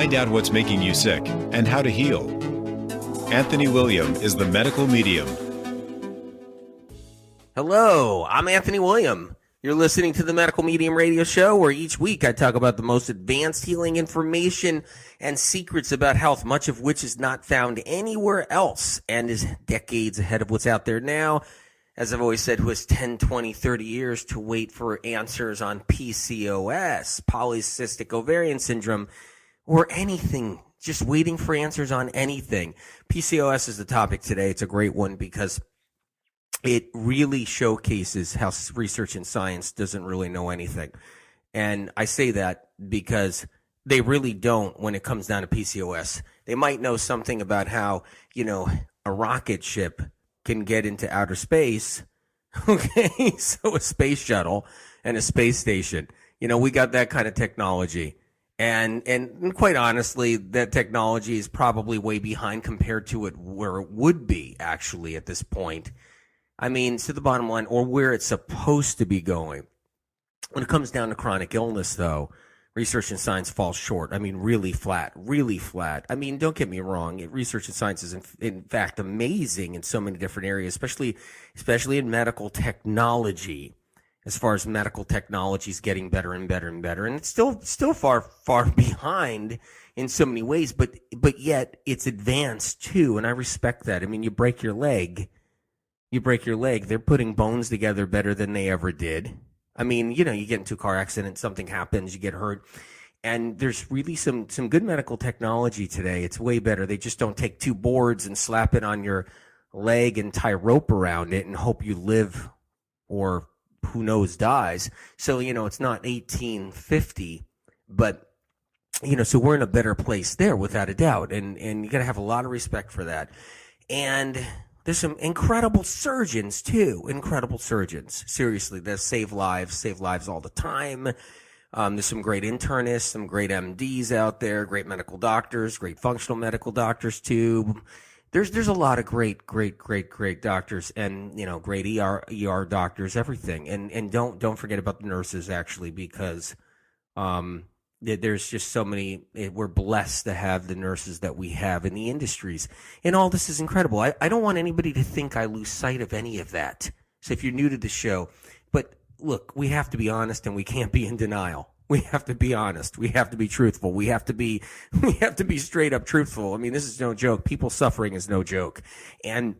Find out what's making you sick and how to heal. Anthony William is the medical medium. Hello, I'm Anthony William. You're listening to the Medical Medium Radio Show, where each week I talk about the most advanced healing information and secrets about health, much of which is not found anywhere else and is decades ahead of what's out there now. As I've always said, who has 10, 20, 30 years to wait for answers on PCOS, Polycystic Ovarian Syndrome, or anything, just waiting for answers on anything. PCOS is the topic today. It's a great one because it really showcases how research and science doesn't really know anything. And I say that because they really don't when it comes down to PCOS. They might know something about how, a rocket ship can get into outer space. Okay, so a space shuttle and a space station. We got that kind of technology. And quite honestly, that technology is probably way behind compared to where it would be actually at this point. I mean, to the bottom line, or where it's supposed to be going. When it comes down to chronic illness, though, research and science falls short. I mean, really flat, really flat. I mean, don't get me wrong. Research and science is, in fact, amazing in so many different areas, especially in medical technology. As far as medical technology is getting better and better and better, and it's still far behind in so many ways, but yet it's advanced too, and I respect that. I mean, you break your leg, they're putting bones together better than they ever did. I mean, you get into a car accident, something happens, you get hurt, and there's really some good medical technology today. It's way better. They just don't take two boards and slap it on your leg and tie rope around it and hope you live or who knows dies. So, it's not 1850, but, so we're in a better place there without a doubt. And you got to have a lot of respect for that. And there's some incredible surgeons too. Incredible surgeons. Seriously, that save lives all the time. There's some great internists, some great MDs out there, great medical doctors, great functional medical doctors too. There's a lot of great doctors and, great ER doctors, everything. And don't forget about the nurses actually, because, there's just so many. We're blessed to have the nurses that we have in the industries, and all this is incredible. I don't want anybody to think I lose sight of any of that. So if you're new to the show, but look, we have to be honest, and we can't be in denial. We have to be honest. We have to be truthful. We have to be straight up truthful. I mean, this is no joke. People suffering is no joke, and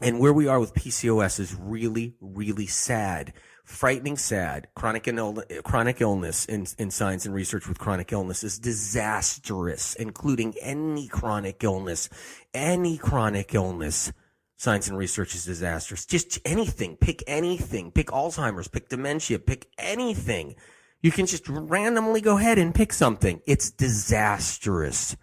where we are with PCOS is really, really sad. Frightening sad. Chronic illness in science and research with chronic illness is disastrous, including any chronic illness. Any chronic illness, science and research is disastrous. Just anything. Pick anything. Pick Alzheimer's. Pick dementia. Pick anything. You can just randomly go ahead and pick something. It's disastrous.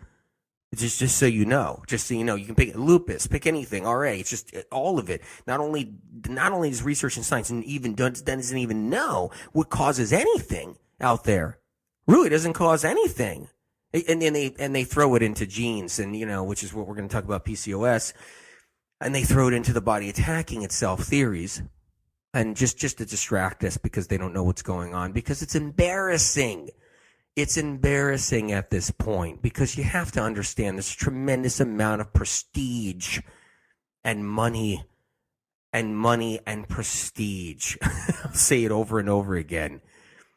Just so you know, you can pick lupus, pick anything, RA. It's just all of it. Not only is research and science and even doesn't even know what causes anything out there. Really doesn't cause anything, and they throw it into genes, and which is what we're going to talk about PCOS, and they throw it into the body attacking itself theories, and just to distract us because they don't know what's going on, because it's embarrassing. It's embarrassing at this point, because you have to understand there's a tremendous amount of prestige and money and prestige. I'll say it over and over again.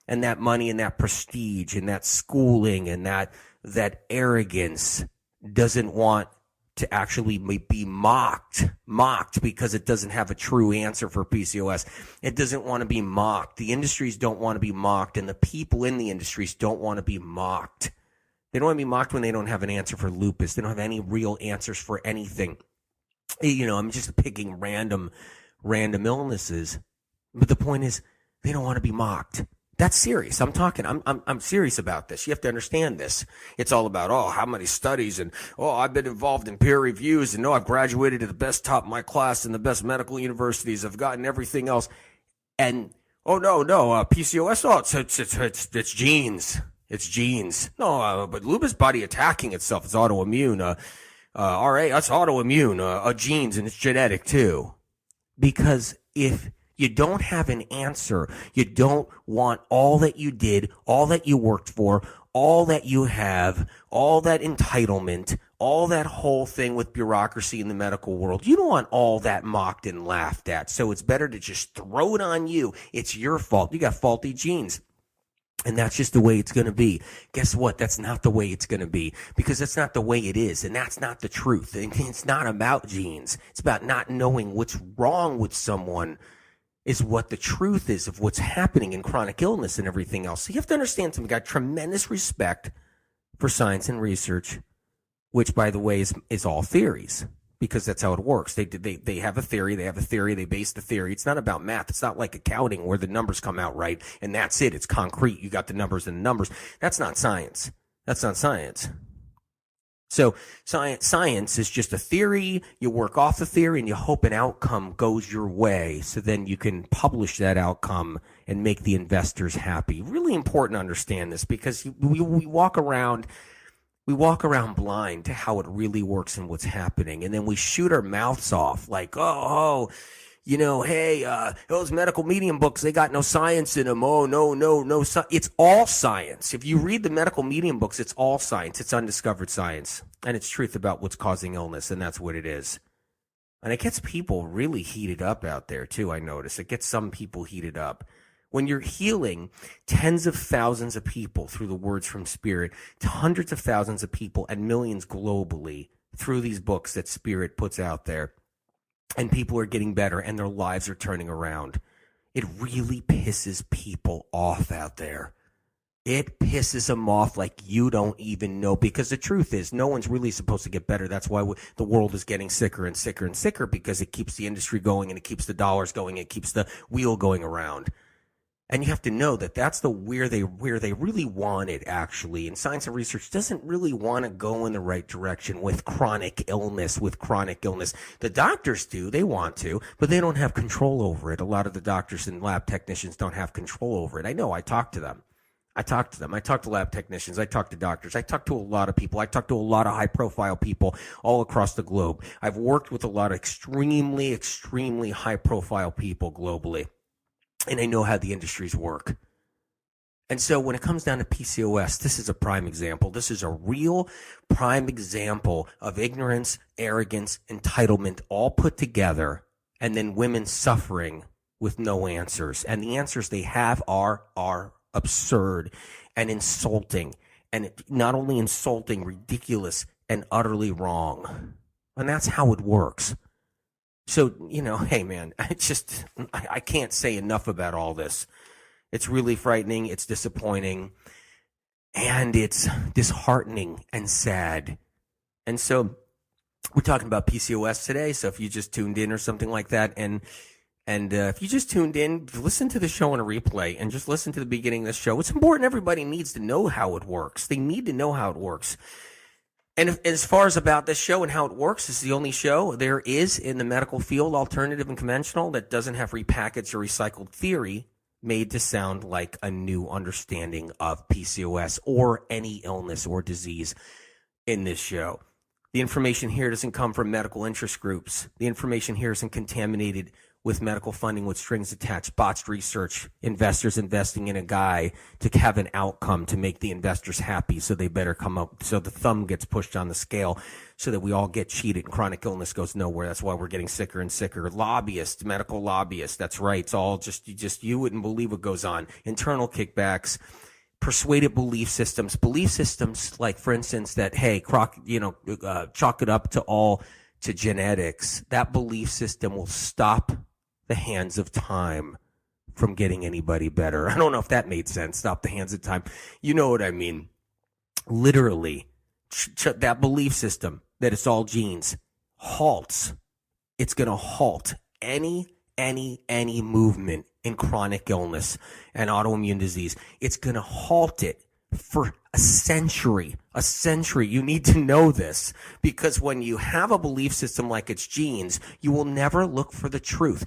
And that money and that prestige and that schooling and that arrogance doesn't want to actually be mocked because it doesn't have a true answer for PCOS. It doesn't want to be mocked. The industries don't want to be mocked, and the people in the industries don't want to be mocked. They don't want to be mocked when they don't have an answer for lupus. They don't have any real answers for anything. I'm just picking random illnesses. But the point is, they don't want to be mocked. That's serious. I'm serious about this. You have to understand this. It's all about, how many studies and, I've been involved in peer reviews and, I've graduated to the best top of my class in the best medical universities. I've gotten everything else. And, no, PCOS, it's genes. It's genes. No, but lupus body attacking itself is autoimmune. RA, that's autoimmune, genes, and it's genetic too. Because if you don't have an answer, you don't want all that you did, all that you worked for, all that you have, all that entitlement, all that whole thing with bureaucracy in the medical world. You don't want all that mocked and laughed at. So it's better to just throw it on you. It's your fault. You got faulty genes. And that's just the way it's going to be. Guess what? That's not the way it's going to be, because that's not the way it is. And that's not the truth. And it's not about genes. It's about not knowing what's wrong with someone is what the truth is of what's happening in chronic illness and everything else. So you have to understand something. Got tremendous respect for science and research, which, by the way, is all theories, because that's how it works. They have a theory. They base the theory. It's not about math. It's not like accounting where the numbers come out right and that's it. It's concrete. You got the numbers and the numbers. That's not science. So science is just a theory. You work off the theory and you hope an outcome goes your way, so then you can publish that outcome and make the investors happy. Really important to understand this, because we walk around blind to how it really works and what's happening, and then we shoot our mouths off like, hey, those medical medium books, they got no science in them. Oh, no. It's all science. If you read the medical medium books, it's all science. It's undiscovered science. And it's truth about what's causing illness, and that's what it is. And it gets people really heated up out there, too, I notice. It gets some people heated up. When you're healing tens of thousands of people through the words from Spirit, to hundreds of thousands of people and millions globally through these books that Spirit puts out there, and people are getting better and their lives are turning around, it really pisses people off out there. It pisses them off like you don't even know, because the truth is no one's really supposed to get better. That's why the world is getting sicker and sicker and sicker, because it keeps the industry going and it keeps the dollars going. It keeps the wheel going around. And you have to know that that's where they really want it, actually. And science and research doesn't really want to go in the right direction with chronic illness. The doctors do. They want to, but they don't have control over it. A lot of the doctors and lab technicians don't have control over it. I know. I talk to them. I talk to lab technicians. I talk to doctors. I talk to a lot of people. I talk to a lot of high-profile people all across the globe. I've worked with a lot of extremely, extremely high-profile people globally. And I know how the industries work. And so when it comes down to PCOS, this is a prime example. This is a real prime example of ignorance, arrogance, entitlement, all put together, and then women suffering with no answers. And the answers they have are absurd and insulting. And not only insulting, ridiculous, and utterly wrong. And that's how it works. So, hey, man, I can't say enough about all this. It's really frightening. It's disappointing. And it's disheartening and sad. And so we're talking about PCOS today. So if you just tuned in or something like that, and if you just tuned in, listen to the show on a replay and just listen to the beginning of the show. It's important. Everybody needs to know how it works. They need to know how it works. And as far as about this show and how it works, this is the only show there is in the medical field, alternative and conventional, that doesn't have repackaged or recycled theory made to sound like a new understanding of PCOS or any illness or disease in this show. The information here doesn't come from medical interest groups. The information here isn't contaminated with medical funding with strings attached, botched research, investors investing in a guy to have an outcome to make the investors happy, so they better come up, so the thumb gets pushed on the scale so that we all get cheated and chronic illness goes nowhere. That's why we're getting sicker and sicker. Lobbyists, medical lobbyists, that's right. It's all just you wouldn't believe what goes on. Internal kickbacks, persuaded belief systems like, for instance, that, hey, chalk it up to genetics. That belief system will stop the hands of time from getting anybody better. I don't know if that made sense. Stop the hands of time. You know what I mean? Literally, that belief system that it's all genes halts. It's going to halt any movement in chronic illness and autoimmune disease. It's going to halt it for a century. You need to know this, because when you have a belief system like it's genes, you will never look for the truth.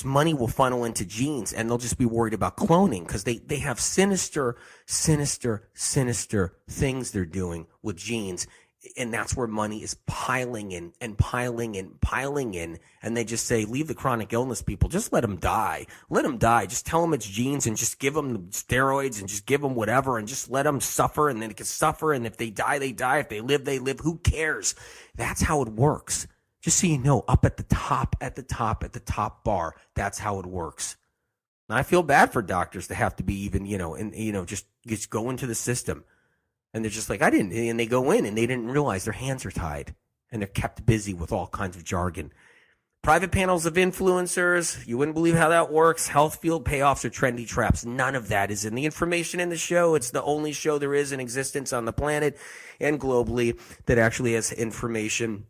Money will funnel into genes, and they'll just be worried about cloning, because they have sinister things they're doing with genes And that's where money is piling in and piling in, piling in. And they just say, leave the chronic illness people. Just let them die. Let them die. Just tell them it's genes and just give them steroids and just give them whatever and just let them suffer. And then they can suffer. And if they die, they die. If they live, they live. Who cares? That's how it works. Just so you know, up at the top bar, that's how it works. And I feel bad for doctors to have to be even, just go into the system. And they're just like, and they go in and they didn't realize their hands are tied and they're kept busy with all kinds of jargon. Private panels of influencers, you wouldn't believe how that works. Health field payoffs or trendy traps. None of that is in the information in the show. It's the only show there is in existence on the planet and globally that actually has information.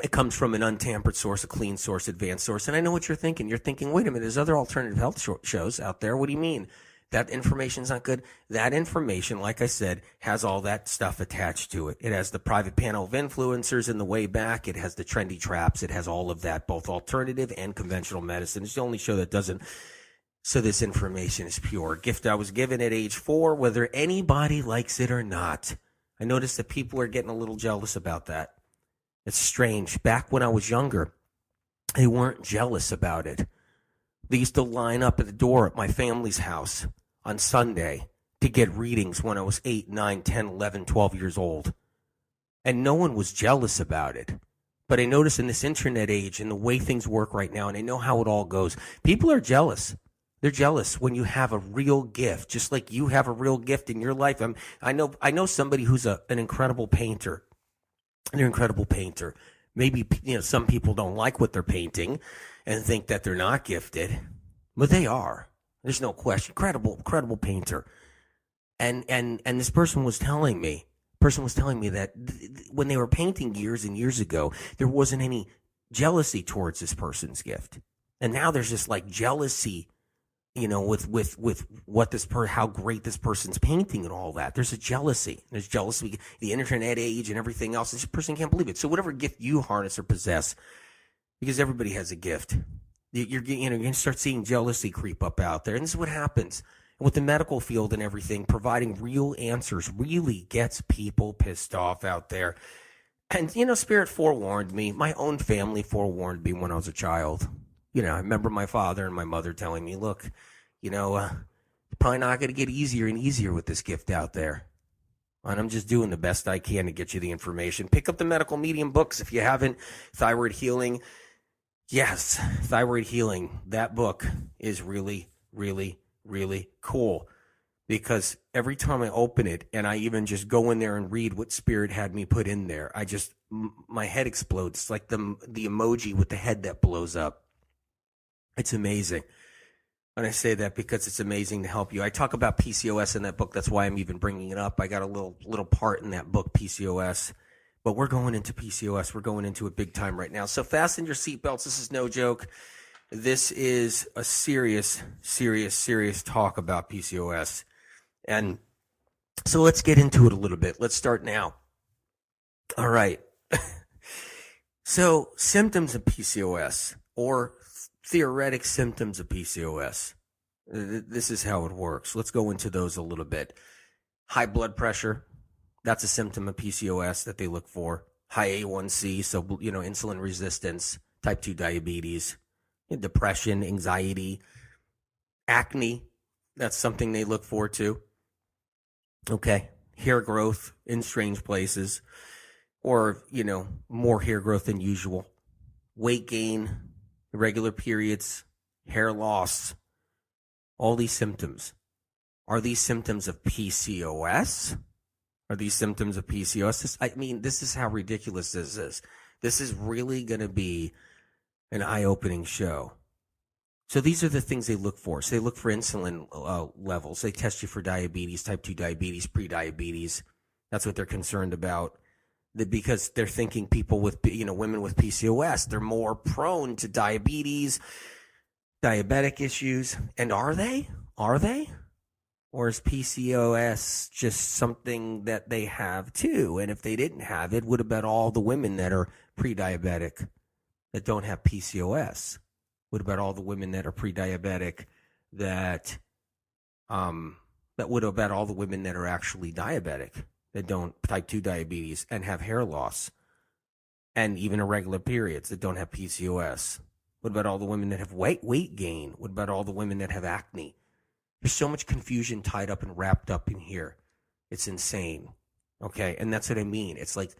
It comes from an untampered source, a clean source, advanced source. And I know what you're thinking. You're thinking, wait a minute, there's other alternative health shows out there. What do you mean? That information's not good. That information, like I said, has all that stuff attached to it. It has the private panel of influencers in the way back. It has the trendy traps. It has all of that, both alternative and conventional medicine. It's the only show that doesn't. So this information is pure. Gift I was given at age 4, whether anybody likes it or not. I noticed that people are getting a little jealous about that. It's strange. Back when I was younger, they weren't jealous about it. They used to line up at the door at my family's house on Sunday to get readings when I was 8, 9, 10, 11, 12 years old. And no one was jealous about it. But I notice in this internet age and the way things work right now, and I know how it all goes, people are jealous. They're jealous when you have a real gift, just like you have a real gift in your life. I know somebody who's an incredible painter. They're an incredible painter. Maybe some people don't like what they're painting and think that they're not gifted, but they are. There's no question. Incredible painter. And this person was telling me that when they were painting years and years ago, there wasn't any jealousy towards this person's gift. And now there's just like jealousy, with what how great this person's painting and all that. There's a jealousy. There's jealousy, the internet age and everything else. This person can't believe it. So whatever gift you harness or possess, because everybody has a gift, you're going to start seeing jealousy creep up out there. And this is what happens. And with the medical field and everything, providing real answers really gets people pissed off out there. And, Spirit forewarned me. My own family forewarned me when I was a child. I remember my father and my mother telling me, look, you're probably not going to get easier and easier with this gift out there. And I'm just doing the best I can to get you the information. Pick up the Medical Medium books if you haven't. Thyroid Healing. Yes, Thyroid Healing. That book is really, really, really cool. Because every time I open it and I even just go in there and read what Spirit had me put in there, my head explodes. It's like the emoji with the head that blows up. It's amazing. And I say that because it's amazing to help you. I talk about PCOS in that book. That's why I'm even bringing it up. I got a little part in that book, PCOS. But we're going into PCOS. We're going into it big time right now. So fasten your seatbelts. This is no joke. This is a serious talk about PCOS. And so let's get into it a little bit. Let's start now. All right. So symptoms of PCOS, or theoretic symptoms of PCOS. This is how it works. Let's go into those a little bit. High blood pressure. That's a symptom of PCOS that they look for. High A1C, so, insulin resistance, type 2 diabetes, depression, anxiety, acne. That's something they look for too. Okay. Hair growth in strange places, or, more hair growth than usual. Weight gain, irregular periods, hair loss, all these symptoms. Are these symptoms of PCOS? Are these symptoms of PCOS? This is how ridiculous this is. This is really going to be an eye-opening show. So these are the things they look for. So they look for insulin levels. They test you for diabetes, type 2 diabetes, pre-diabetes. That's what they're concerned about. Because they're thinking people with, women with PCOS, they're more prone to diabetes, diabetic issues. And are they? Are they? Or is PCOS just something that they have too? And if they didn't have it, what about all the women that are pre-diabetic that don't have PCOS? What about all the women that are pre-diabetic what about all the women that are actually diabetic? that don't, type 2 diabetes, and have hair loss, and even irregular periods that don't have PCOS? What about all the women that have weight gain? What about all the women that have acne? There's so much confusion tied up and wrapped up in here. It's insane. Okay, and that's what I mean. It's like,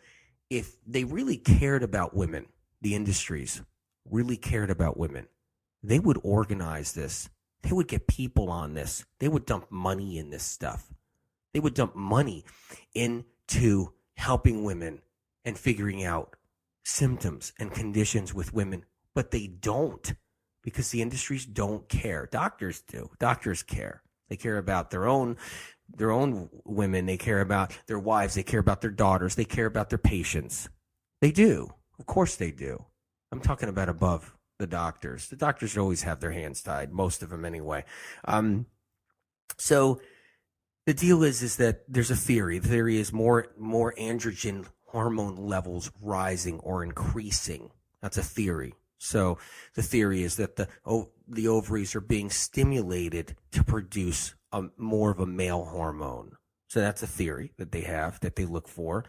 if they really cared about women, the industries really cared about women, they would organize this. They would get people on this. They would dump money in this stuff. They would dump money into helping women and figuring out symptoms and conditions with women. But they don't, because the industries don't care. Doctors do. Doctors care. They care about their own women. They care about their wives. They care about their daughters. They care about their patients. They do. Of course they do. I'm talking about above the doctors. The doctors always have their hands tied, most of them anyway. So the deal is that there's a theory. The theory is more androgen hormone levels rising or increasing. That's a theory. So the theory is that the ovaries are being stimulated to produce more of a male hormone. So that's a theory that they have, that they look for.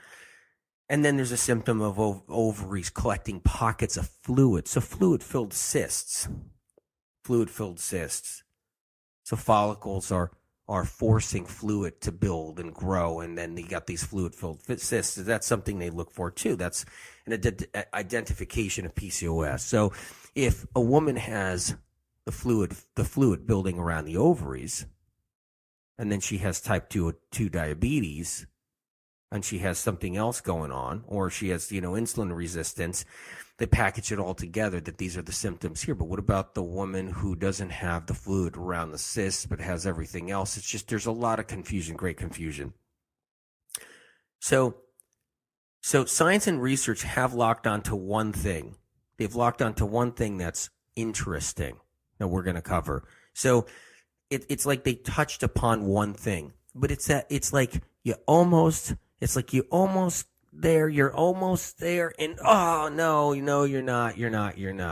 And then there's a symptom of ovaries collecting pockets of fluid. So fluid-filled cysts. So follicles are forcing fluid to build and grow, and then you got these fluid-filled cysts. So that's something they look for too. That's an identification of PCOS. So if a woman has the fluid building around the ovaries, and then she has type 2 diabetes, and she has something else going on, or she has, insulin resistance, they package it all together that these are the symptoms here. But what about the woman who doesn't have the fluid around the cysts but has everything else? It's just, there's a lot of confusion, great confusion. So science and research have locked onto one thing. They've locked onto one thing that's interesting that we're going to cover. So it's like they touched upon one thing, but it's like you're almost there, and oh no, you're not.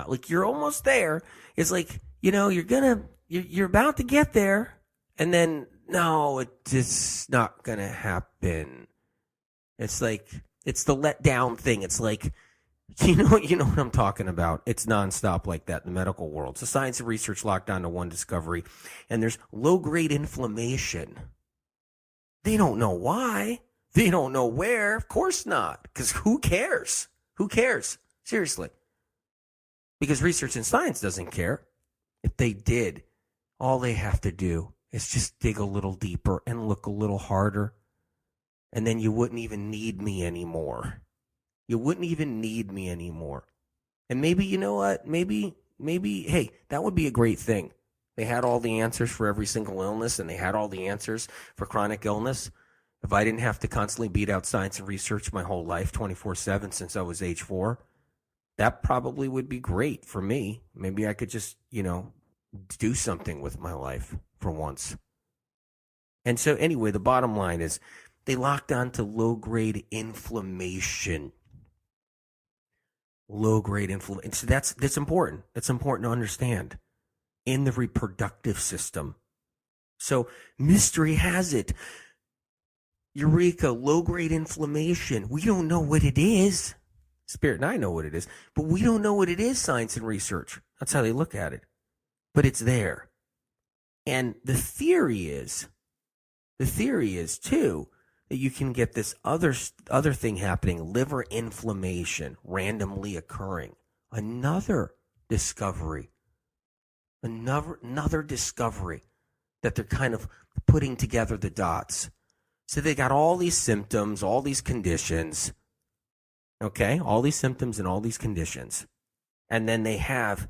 Like, you're almost there. It's like, you're about to get there, and then no, it's not gonna happen. It's like, it's the letdown thing. It's like, you know what I'm talking about. It's nonstop like that in the medical world. So science and research locked down to one discovery, and there's low-grade inflammation. They don't know why. They don't know where. Of course not, because who cares? Who cares? Seriously. Because research and science doesn't care. If they did, all they have to do is just dig a little deeper and look a little harder, and then you wouldn't even need me anymore. You wouldn't even need me anymore. And maybe, you know what? Maybe, hey, that would be a great thing. They had all the answers for every single illness, and they had all the answers for chronic illness. If I didn't have to constantly beat out science and research my whole life, 24/7 since I was age 4, that probably would be great for me. Maybe I could just, do something with my life for once. And so anyway, the bottom line is they locked on to low-grade inflammation. Low-grade inflammation. So that's important. That's important to understand in the reproductive system. So mystery has it, Eureka, low-grade inflammation. We don't know what it is. Spirit and I know what it is, but we don't know what it is, science and research. That's how they look at it. But it's there. And the theory is too, that you can get this other thing happening, liver inflammation, randomly occurring. Another discovery that they're kind of putting together the dots. So they got all these symptoms, all these conditions, okay? All these symptoms and all these conditions. And then they have,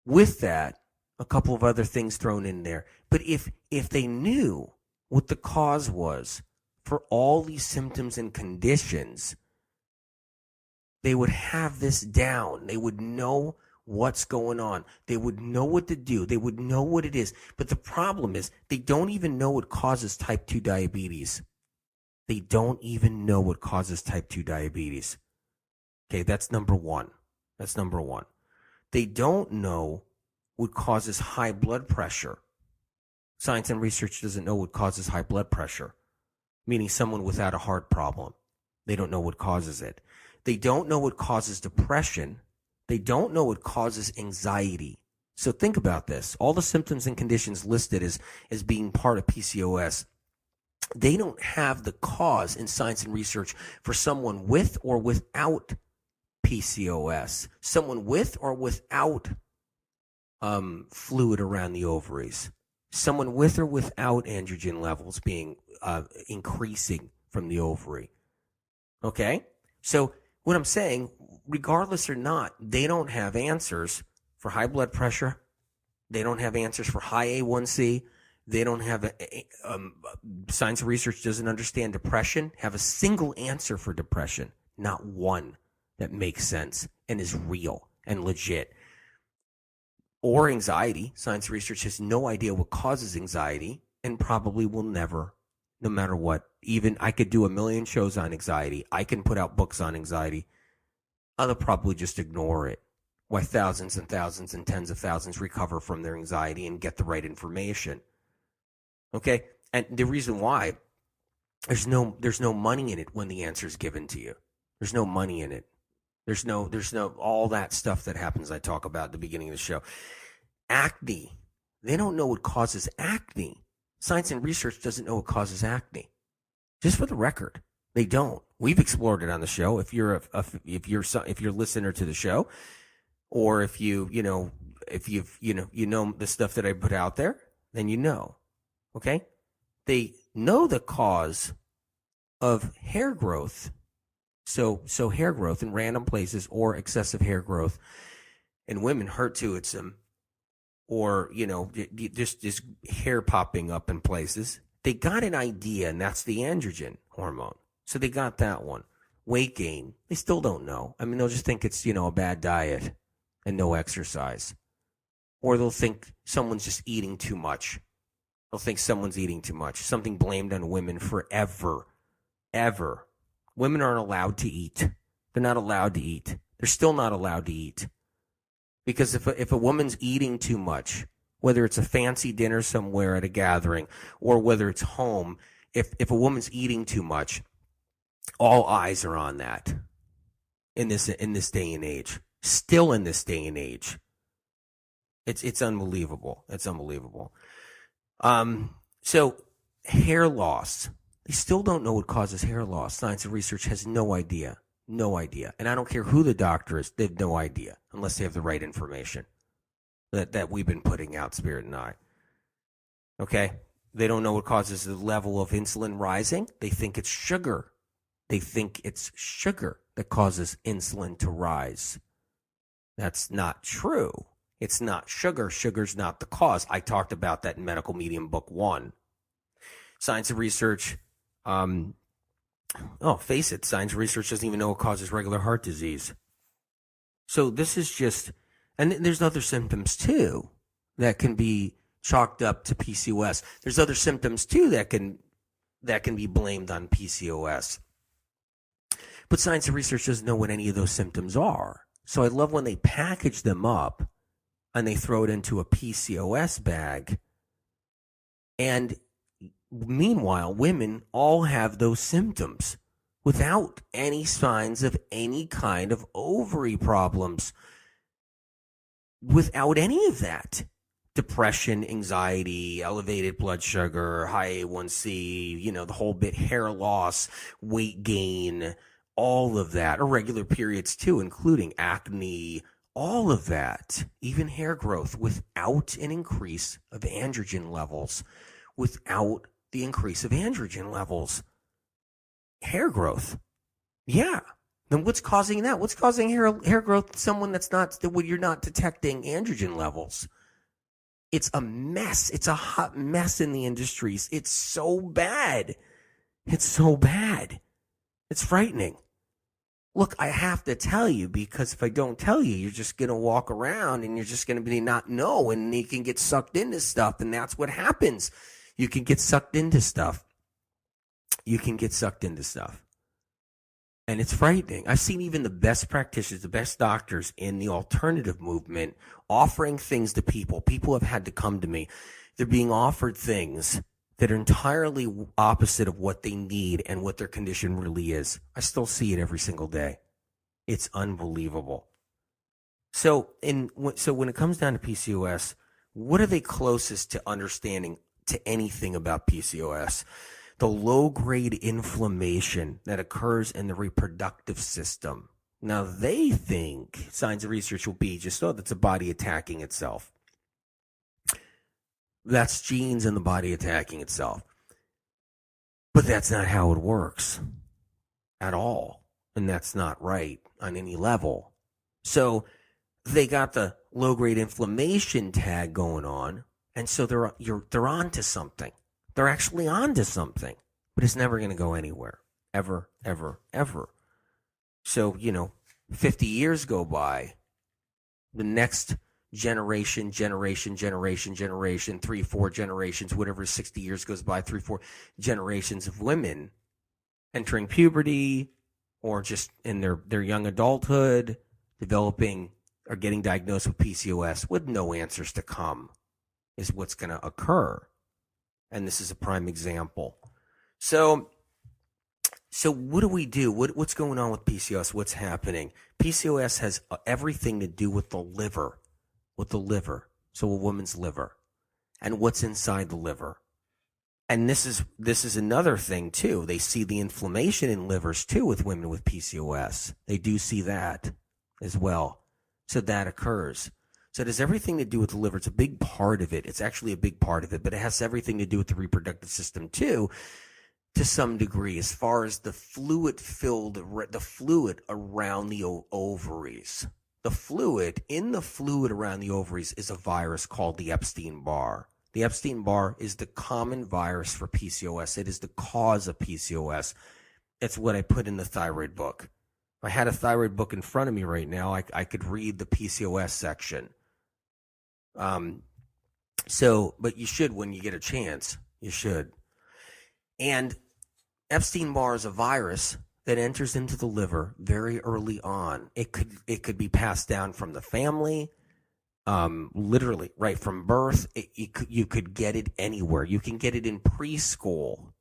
with that, a couple of other things thrown in there. But if they knew what the cause was for all these symptoms and conditions, they would have this down. They would know what's going on. They would know what to do. They would know what it is. But the problem is they don't even know what causes type 2 diabetes. They don't even know what causes type 2 diabetes. Okay, that's number one. They don't know what causes high blood pressure. Science and research doesn't know what causes high blood pressure. meaning someone without a heart problem. They don't know what causes it. They don't know what causes depression. They don't know what causes anxiety. So think about this. All the symptoms and conditions listed as being part of PCOS, they don't have the cause in science and research for someone with or without PCOS, someone with or without fluid around the ovaries, someone with or without androgen levels being increasing from the ovary. Okay? So what I'm saying, regardless or not, they don't have answers for high blood pressure. They don't have answers for high A1C. They don't have science and research doesn't understand depression, have a single answer for depression, not one that makes sense and is real and legit. Or anxiety. Science research has no idea what causes anxiety and probably will never, no matter what. Even I could do a million shows on anxiety. I can put out books on anxiety. I'll probably just ignore it. Why thousands and thousands and tens of thousands recover from their anxiety and get the right information. Okay? And the reason why, there's no money in it when the answer is given to you. There's no money in it. There's no all that stuff that happens I talk about at the beginning of the show. Acne. They don't know what causes acne. Science and research doesn't know what causes acne. Just for the record, they don't. We've explored it on the show. If you're if you're a listener to the show, or if you know the stuff that I put out there, then you know. Okay? They know the cause of hair growth. So hair growth in random places or excessive hair growth in women, hirsutism, or, just hair popping up in places. They got an idea, and that's the androgen hormone. So they got that one. Weight gain, they still don't know. I mean, they'll just think it's, a bad diet and no exercise. Or they'll think someone's just eating too much. They'll think someone's eating too much. Something blamed on women forever. Ever. Women aren't allowed to eat. They're not allowed to eat. They're still not allowed to eat. Because if a woman's eating too much, whether it's a fancy dinner somewhere at a gathering or whether it's home, if a woman's eating too much, all eyes are on that in this day and age. Still in this day and age. It's unbelievable. It's unbelievable. So hair loss. They still don't know what causes hair loss. Science and research has no idea. No idea. And I don't care who the doctor is, they have no idea unless they have the right information that we've been putting out, Spirit and I. Okay? They don't know what causes the level of insulin rising. They think it's sugar. They think it's sugar that causes insulin to rise. That's not true. It's not sugar. Sugar's not the cause. I talked about that in Medical Medium Book 1. Science and research, face it, science and research doesn't even know what causes regular heart disease. So this is just, and there's other symptoms too that can be chalked up to PCOS. There's other symptoms too that can be blamed on PCOS. But science and research doesn't know what any of those symptoms are. So I love when they package them up and they throw it into a PCOS bag. And meanwhile, women all have those symptoms without any signs of any kind of ovary problems. Without any of that. Depression, anxiety, elevated blood sugar, high A1C, the whole bit, hair loss, weight gain, all of that. Irregular periods too, including acne, all of that. Even hair growth without an increase of androgen levels. Without the increase of androgen levels. Hair growth. Yeah. Then what's causing that? What's causing hair growth? Someone when you're not detecting androgen levels. It's a mess. It's a hot mess in the industries. It's so bad. It's so bad. It's frightening. Look, I have to tell you, because if I don't tell you, you're just going to walk around and you're just going to be not know, and you can get sucked into stuff, and that's what happens. You can get sucked into stuff. And it's frightening. I've seen even the best practitioners, the best doctors in the alternative movement offering things to people. People have had to come to me. They're being offered things that are entirely opposite of what they need and what their condition really is. I still see it every single day. It's unbelievable. So when it comes down to PCOS, what are they closest to understanding to anything about PCOS? The low-grade inflammation that occurs in the reproductive system. Now, they think signs of research will be just, that's a body attacking itself. That's genes in the body attacking itself. But that's not how it works at all. And that's not right on any level. So they got the low-grade inflammation tag going on, and so they're onto something. They're actually onto something, but it's never going to go anywhere, ever, ever, ever. So, 50 years go by, the next generation, 3, 4 generations, whatever, 60 years goes by, 3, 4 generations of women entering puberty or just in their young adulthood, developing or getting diagnosed with PCOS with no answers to come is what's going to occur. And this is a prime example. So what do we do? What's going on with PCOS? What's happening? PCOS has everything to do with the liver. So a woman's liver and what's inside the liver. And this is another thing too. They see the inflammation in livers too with women with PCOS. They do see that as well. So that occurs. So it has everything to do with the liver. It's a big part of it. It's actually a big part of it, but it has everything to do with the reproductive system too, to some degree, as far as the fluid around the ovaries. The fluid around the ovaries is a virus called the Epstein-Barr. The Epstein-Barr is the common virus for PCOS. It is the cause of PCOS. It's what I put in the thyroid book. If I had a thyroid book in front of me right now, I could read the PCOS section. But you should when you get a chance. You should. And Epstein-Barr is a virus that enters into the liver very early on. It could be passed down from the family, literally right from birth. You could get it anywhere. You can get it in preschool.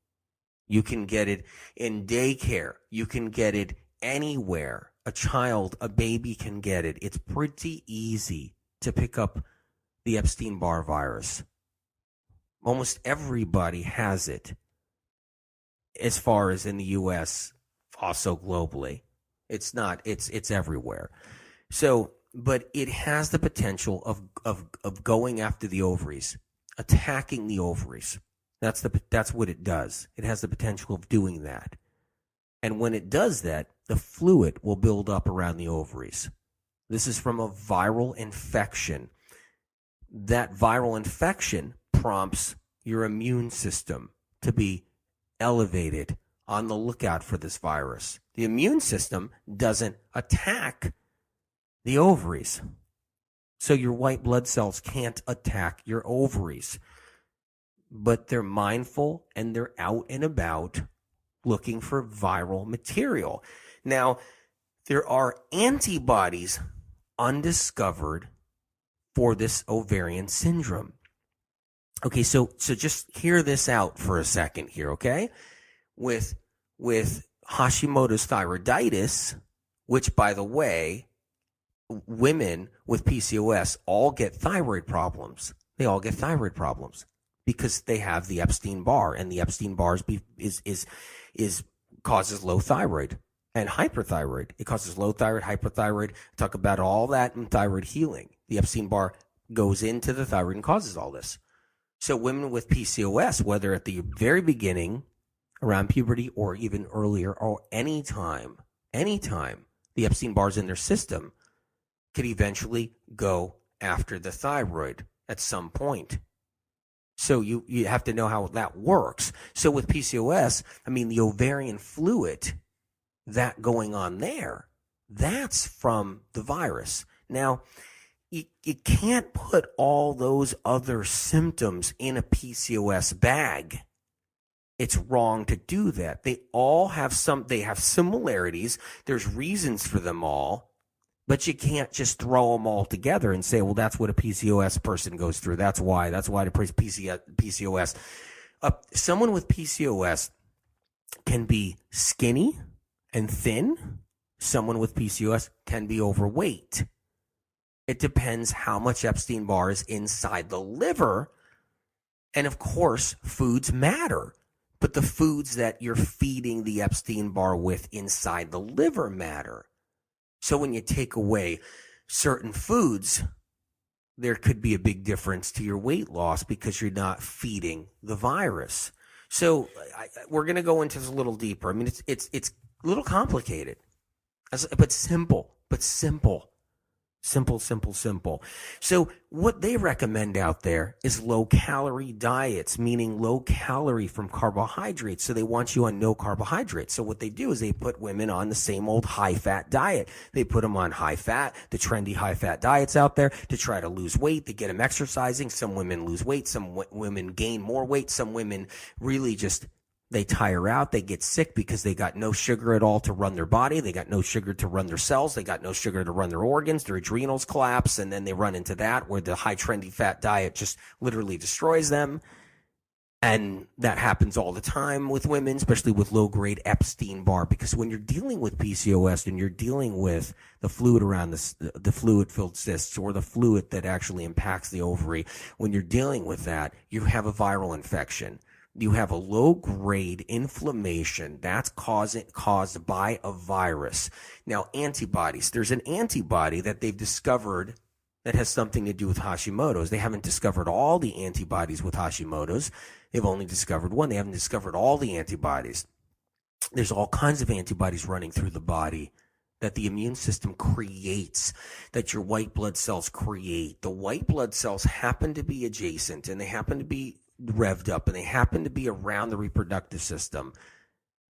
You can get it in daycare. You can get it anywhere. A baby can get it. It's pretty easy to pick up the Epstein-Barr virus. Almost everybody has it, as far as in the U.S., also globally. It's everywhere. So, but it has the potential of going after the ovaries, attacking the ovaries. That's what it does. It has the potential of doing that. And when it does that, the fluid will build up around the ovaries. This is from a viral infection. That viral infection prompts your immune system to be elevated, on the lookout for this virus. The immune system doesn't attack the ovaries. So your white blood cells can't attack your ovaries. But they're mindful and they're out and about looking for viral material. Now, there are antibodies undiscovered for this ovarian syndrome. Okay, so just hear this out for a second here, okay? With Hashimoto's thyroiditis, which, by the way, women with PCOS all get thyroid problems. They all get thyroid problems because they have the Epstein-Barr, and the Epstein-Barr is causes low thyroid and hyperthyroid. It causes low thyroid, hyperthyroid. I talk about all that in thyroid healing. The Epstein-Barr goes into the thyroid and causes all this. So women with PCOS, whether at the very beginning, around puberty, or even earlier, or anytime the Epstein-Barr's in their system, could eventually go after the thyroid at some point. So you have to know how that works. So with PCOS, the ovarian fluid, that going on there, that's from the virus. Now, you can't put all those other symptoms in a PCOS bag. It's wrong to do that. They all have similarities. There's reasons for them all, but you can't just throw them all together and say, well, that's what a PCOS person goes through. That's why the PCOS Someone with PCOS can be skinny and thin. Someone with PCOS can be overweight. It depends how much Epstein-Barr is inside the liver. And of course, foods matter. But the foods that you're feeding the Epstein-Barr with inside the liver matter. So when you take away certain foods, there could be a big difference to your weight loss because you're not feeding the virus. So we're going to go into this a little deeper. I mean, it's a little complicated, but simple. Simple. So what they recommend out there is low-calorie diets, meaning low-calorie from carbohydrates. So they want you on no carbohydrates. So what they do is they put women on the same old high-fat diet. They put them on high-fat, the trendy high-fat diets out there to try to lose weight, to get them exercising. Some women lose weight. Some women gain more weight. Some women really just they tire out, they get sick because they got no sugar at all to run their body. They got no sugar to run their cells. They got no sugar to run their organs. Their adrenals collapse, and then they run into that where the high trendy fat diet just literally destroys them. And that happens all the time with women, especially with low-grade Epstein-Barr, because when you're dealing with PCOS and you're dealing with the fluid around the fluid-filled cysts or the fluid that actually impacts the ovary, when you're dealing with that, you have a viral infection. You have a low-grade inflammation that's caused by a virus. Now, antibodies. There's an antibody that they've discovered that has something to do with Hashimoto's. They haven't discovered all the antibodies with Hashimoto's. They've only discovered one. They haven't discovered all the antibodies. There's all kinds of antibodies running through the body that the immune system creates, that your white blood cells create. The white blood cells happen to be adjacent, and they happen to be revved up, and they happen to be around the reproductive system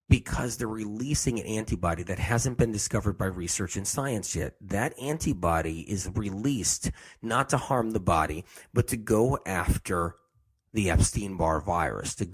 because they're releasing an antibody that hasn't been discovered by research and science yet. That antibody is released not to harm the body, but to go after the Epstein-Barr virus, The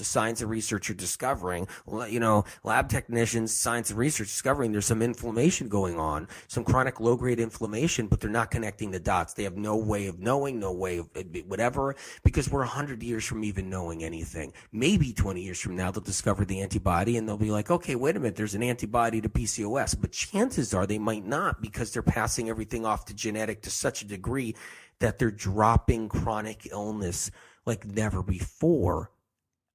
science and research are discovering, lab technicians, science and research discovering there's some inflammation going on, some chronic low-grade inflammation, but they're not connecting the dots. They have no way of knowing, no way of whatever, because we're 100 years from even knowing anything. Maybe 20 years from now, they'll discover the antibody, and they'll be like, okay, wait a minute, there's an antibody to PCOS. But chances are they might not, because they're passing everything off to genetic to such a degree that they're dropping chronic illness like never before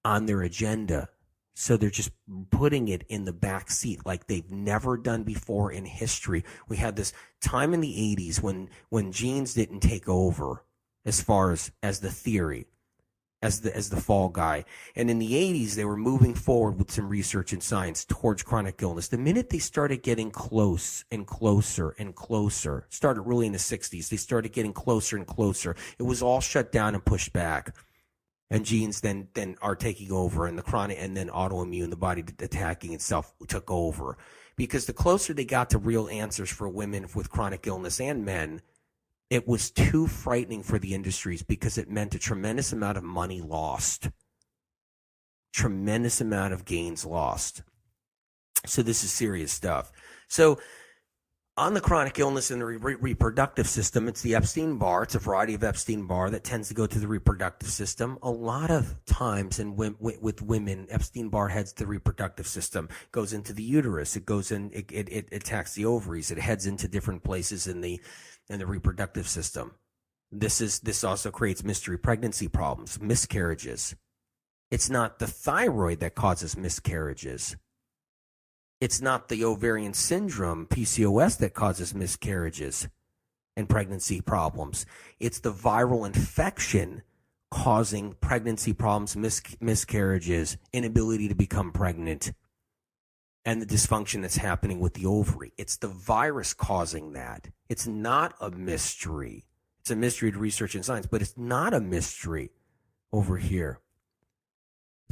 on their agenda. So they're just putting it in the back seat like they've never done before in history. We had this time in the 80s when genes didn't take over as far as the theory, as the fall guy. And in the 80s, they were moving forward with some research and science towards chronic illness. The minute they started getting close and closer and closer, started really in the 60s, they started getting closer and closer. It was all shut down and pushed back. And genes then are taking over, and the chronic, and then autoimmune, the body attacking itself, took over. Because the closer they got to real answers for women with chronic illness and men, it was too frightening for the industries because it meant a tremendous amount of money lost, tremendous amount of gains lost. So this is serious stuff. So on the chronic illness in the reproductive system, it's the Epstein-Barr. It's a variety of Epstein-Barr that tends to go to the reproductive system. A lot of times with women, Epstein-Barr heads to the reproductive system, goes into the uterus. It goes in, it attacks the ovaries. It heads into different places in the reproductive system. This also creates mystery pregnancy problems, miscarriages. It's not the thyroid that causes miscarriages. It's not the ovarian syndrome, PCOS, that causes miscarriages and pregnancy problems. It's the viral infection causing pregnancy problems, miscarriages, inability to become pregnant, and the dysfunction that's happening with the ovary. It's the virus causing that. It's not a mystery. It's a mystery to research and science, but it's not a mystery over here.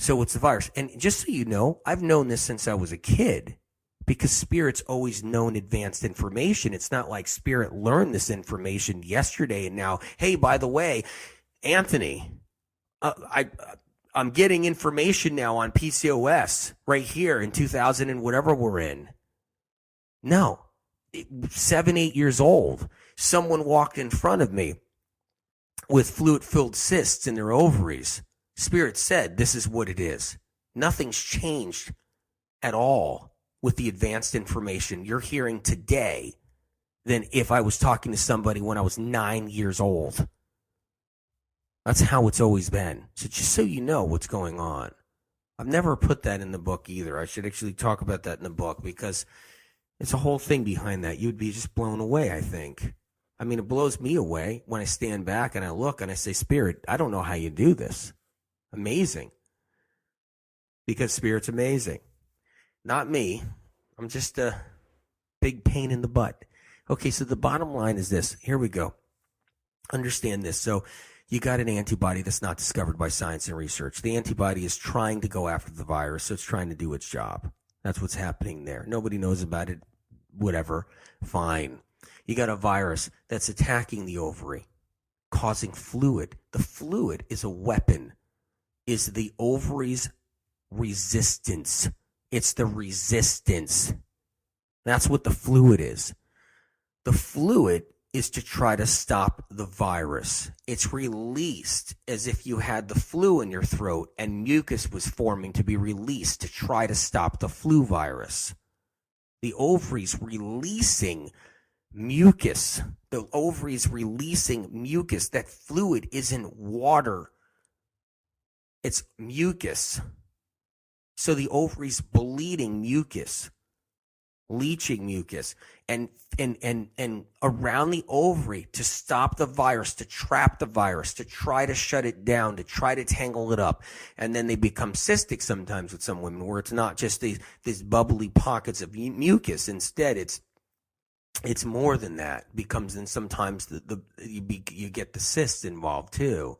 So it's the virus. And just so you know, I've known this since I was a kid, because Spirit's always known advanced information. It's not like Spirit learned this information yesterday and now, hey, by the way, Anthony, I'm getting information now on PCOS right here in 2000 and whatever we're in. No, 7, 8 years old, someone walked in front of me with fluid-filled cysts in their ovaries. Spirit said this is what it is. Nothing's changed at all with the advanced information you're hearing today than if I was talking to somebody when I was 9 years old. That's how it's always been. So just so you know what's going on. I've never put that in the book either. I should actually talk about that in the book because it's a whole thing behind that. You'd be just blown away, I think. I mean, it blows me away when I stand back and I look and I say, Spirit, I don't know how you do this. Amazing. Because Spirit's amazing. Not me. I'm just a big pain in the butt. Okay, so the bottom line is this. Here we go. Understand this. So you got an antibody that's not discovered by science and research. The antibody is trying to go after the virus, so it's trying to do its job. That's what's happening there. Nobody knows about it. Whatever. Fine. You got a virus that's attacking the ovary, causing fluid. The fluid is a weapon, is the ovary's resistance. It's the resistance. That's what the fluid is. The fluid is to try to stop the virus. It's released as if you had the flu in your throat and mucus was forming to be released to try to stop the flu virus. The ovaries releasing mucus. The ovaries releasing mucus. That fluid isn't water. It's mucus. So the ovaries bleeding mucus, leaching mucus, and around the ovary to stop the virus, to trap the virus, to try to shut it down, to try to tangle it up. And then they become cystic sometimes with some women, where it's not just these bubbly pockets of mucus. Instead, it's more than that. Becomes, and sometimes you get the cysts involved too.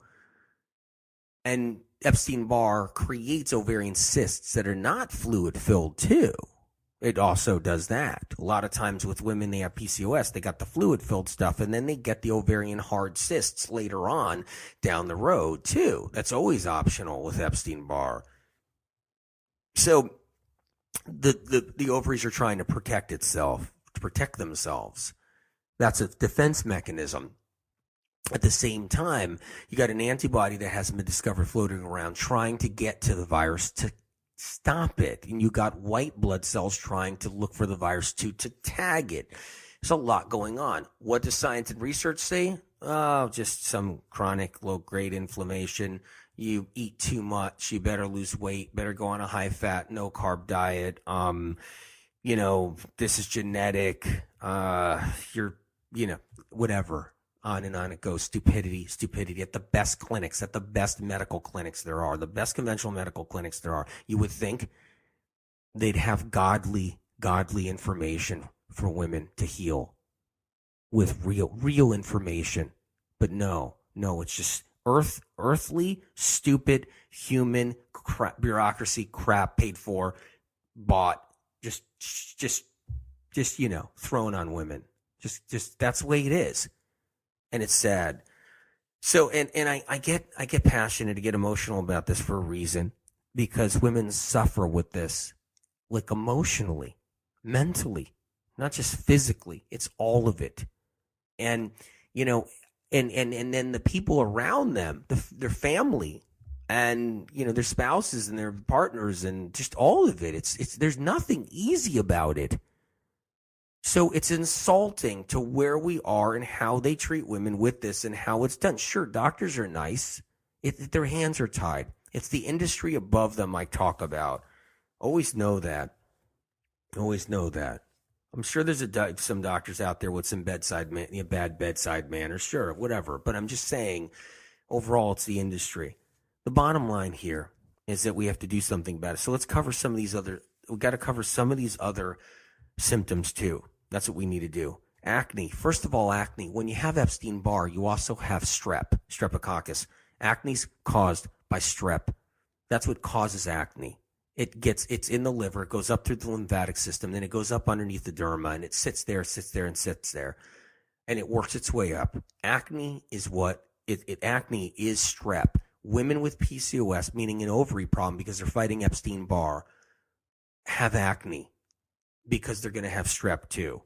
And Epstein-Barr creates ovarian cysts that are not fluid-filled too. It also does that. A lot of times with women, they have PCOS, they got the fluid-filled stuff, and then they get the ovarian hard cysts later on down the road too. That's always optional with Epstein-Barr. So the ovaries are trying to protect itself, to protect themselves. That's a defense mechanism. At the same time, you got an antibody that hasn't been discovered floating around trying to get to the virus to stop it. And you got white blood cells trying to look for the virus to tag it. There's a lot going on. What does science and research say? Oh, just some chronic low-grade inflammation. You eat too much. You better lose weight. Better go on a high-fat, no-carb diet. This is genetic. Whatever. On and on it goes. Stupidity at the best clinics, at the best medical clinics there are, the best conventional medical clinics there are. You would think they'd have godly information for women to heal with real information. But no, it's just earthly, stupid, human crap, bureaucracy crap paid for, bought, just thrown on women. Just that's the way it is. And it's sad. So, and I get passionate, I get emotional about this for a reason, because women suffer with this, like emotionally, mentally, not just physically. It's all of it. And, and then the people around them, their family and, their spouses and their partners and just all of it. It's there's nothing easy about it. So it's insulting to where we are and how they treat women with this and how it's done. Sure, doctors are nice. Their hands are tied. It's the industry above them I talk about. Always know that. I'm sure there's some doctors out there with some bad bedside manners. Sure, whatever. But I'm just saying, overall, it's the industry. The bottom line here is that we have to do something better. So let's cover some of these other. We got to cover some of these other symptoms too. That's what we need to do. Acne. First of all, acne. When you have Epstein-Barr, you also have streptococcus. Acne's caused by strep. That's what causes acne. It's in the liver. It goes up through the lymphatic system. Then it goes up underneath the derma, and it sits there, and it works its way up. Acne is acne is strep. Women with PCOS, meaning an ovary problem because they're fighting Epstein-Barr, have acne, because they're going to have strep too.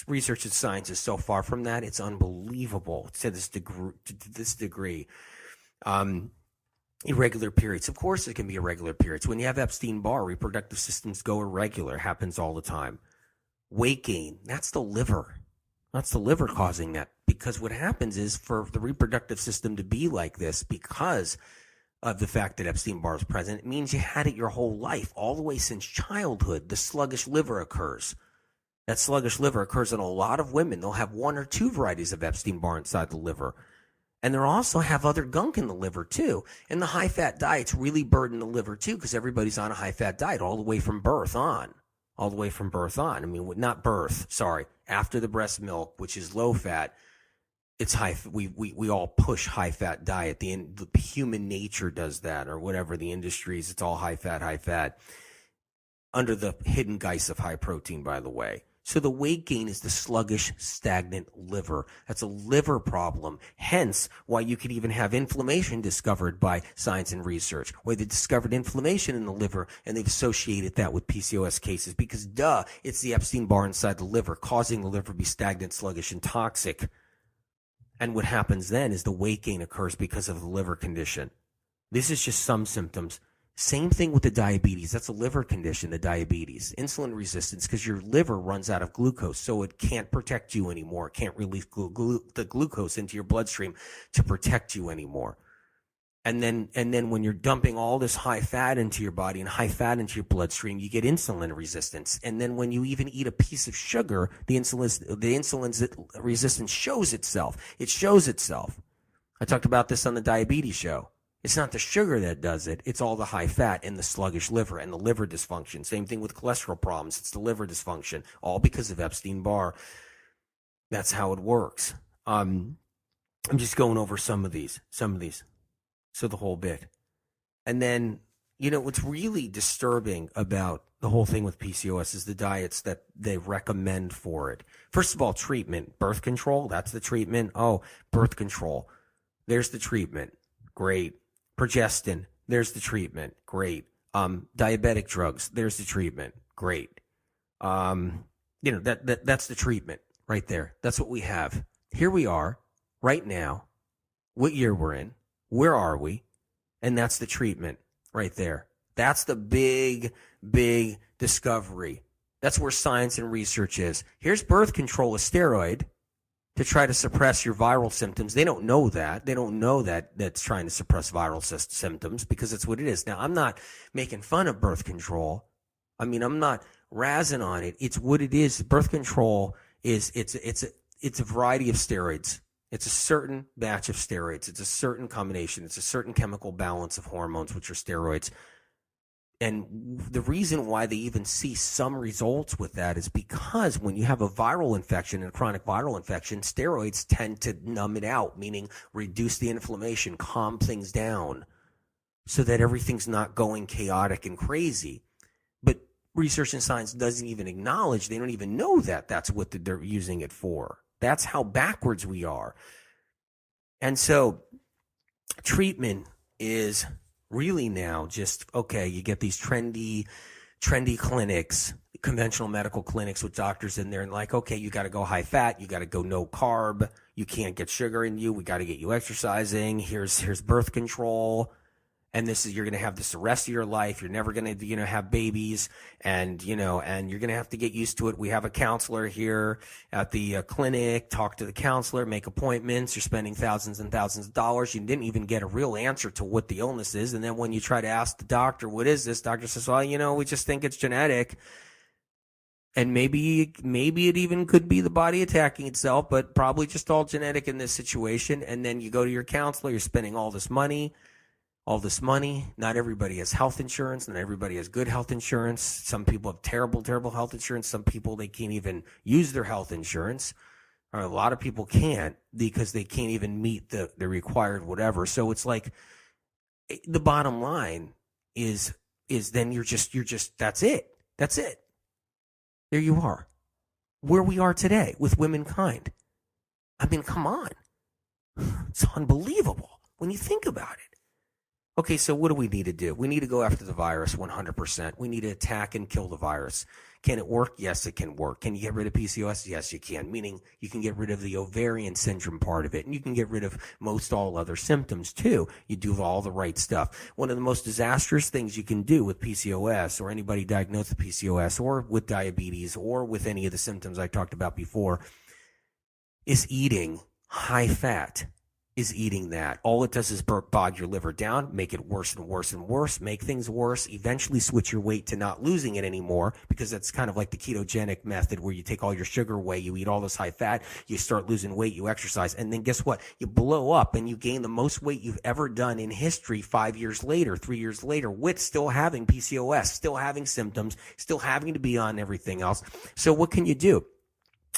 Research and science is so far from that. It's unbelievable to this degree. Irregular periods. Of course, it can be irregular periods. When you have Epstein-Barr, reproductive systems go irregular. Happens all the time. Weight gain. That's the liver. That's the liver causing that. Because what happens is for the reproductive system to be like this, because of the fact that Epstein-Barr is present, it means you had it your whole life, all the way since childhood. The sluggish liver occurs. That sluggish liver occurs in a lot of women. They'll have one or two varieties of Epstein-Barr inside the liver. And they'll also have other gunk in the liver, too. And the high-fat diets really burden the liver, too, because everybody's on a high-fat diet all the way from birth on. All the way from birth on. I mean, not birth, sorry. After the breast milk, which is low-fat, it's high. We all push high-fat diet. The human nature does that, or whatever, the industries, it's all high-fat. Under the hidden guise of high protein, by the way. So the weight gain is the sluggish, stagnant liver. That's a liver problem. Hence, why you could even have inflammation discovered by science and research, where they discovered inflammation in the liver and they've associated that with PCOS cases because, it's the Epstein-Barr inside the liver causing the liver to be stagnant, sluggish, and toxic. And what happens then is the weight gain occurs because of the liver condition. This is just some symptoms. Same thing with the diabetes. That's a liver condition, the diabetes. Insulin resistance, because your liver runs out of glucose, so it can't protect you anymore. It can't release the glucose into your bloodstream to protect you anymore. And then when you're dumping all this high fat into your body and high fat into your bloodstream, you get insulin resistance. And then when you even eat a piece of sugar, the insulin's resistance shows itself. It shows itself. I talked about this on the diabetes show. It's not the sugar that does it. It's all the high fat and the sluggish liver and the liver dysfunction. Same thing with cholesterol problems. It's the liver dysfunction, all because of Epstein-Barr. That's how it works. I'm just going over some of these. So the whole bit. And then, what's really disturbing about the whole thing with PCOS is the diets that they recommend for it. First of all, treatment. Birth control, that's the treatment. Oh, birth control. There's the treatment. Great. Progestin, there's the treatment. Great. Diabetic drugs, there's the treatment. Great. That's the treatment right there. That's what we have. Here we are right now. What year we're in? Where are we? And that's the treatment right there. That's the big, big discovery. That's where science and research is. Here's birth control, a steroid, to try to suppress your viral symptoms. They don't know that. They don't know that that's trying to suppress viral symptoms because it's what it is. Now, I'm not making fun of birth control. I mean, I'm not razzing on it. It's what it is. Birth control is it's a variety of steroids. It's a certain batch of steroids. It's a certain combination. It's a certain chemical balance of hormones, which are steroids. And the reason why they even see some results with that is because when you have a viral infection, a chronic viral infection, steroids tend to numb it out, meaning reduce the inflammation, calm things down so that everything's not going chaotic and crazy. But research and science doesn't even acknowledge, they don't even know that that's what they're using it for. That's how backwards we are. And so treatment is really now just, okay, you get these trendy clinics, conventional medical clinics with doctors in there and like, okay, you got to go high fat, you got to go no carb, you can't get sugar in you, we got to get you exercising, here's birth control, and you're going to have this the rest of your life, you're never going to, have babies, and you're going to have to get used to it. We have a counselor here at the clinic, talk to the counselor, make appointments, you're spending thousands and thousands of dollars, you didn't even get a real answer to what the illness is, and then when you try to ask the doctor, what is this? Doctor says, well, we just think it's genetic. And maybe it even could be the body attacking itself, but probably just all genetic in this situation. And then you go to your counselor, you're spending all this money. Not everybody has health insurance. Not everybody has good health insurance. Some people have terrible, terrible health insurance. Some people, they can't even use their health insurance. Or a lot of people can't because they can't even meet the required whatever. So it's like the bottom line is then you're just that's it. There you are. Where we are today with womankind. I mean, come on. It's unbelievable when you think about it. Okay, so what do we need to do? We need to go after the virus 100%. We need to attack and kill the virus. Can it work? Yes, it can work. Can you get rid of PCOS? Yes, you can. Meaning you can get rid of the ovarian syndrome part of it, and you can get rid of most all other symptoms too. You do all the right stuff. One of the most disastrous things you can do with PCOS, or anybody diagnosed with PCOS, or with diabetes, or with any of the symptoms I talked about before, is eating high fat. Is eating that. All it does is bog your liver down, make it worse and worse and worse, make things worse, eventually switch your weight to not losing it anymore, because that's kind of like the ketogenic method where you take all your sugar away, you eat all this high fat, you start losing weight, you exercise, and then guess what? You blow up and you gain the most weight you've ever done in history 5 years later, 3 years later, with still having PCOS, still having symptoms, still having to be on everything else. So what can you do?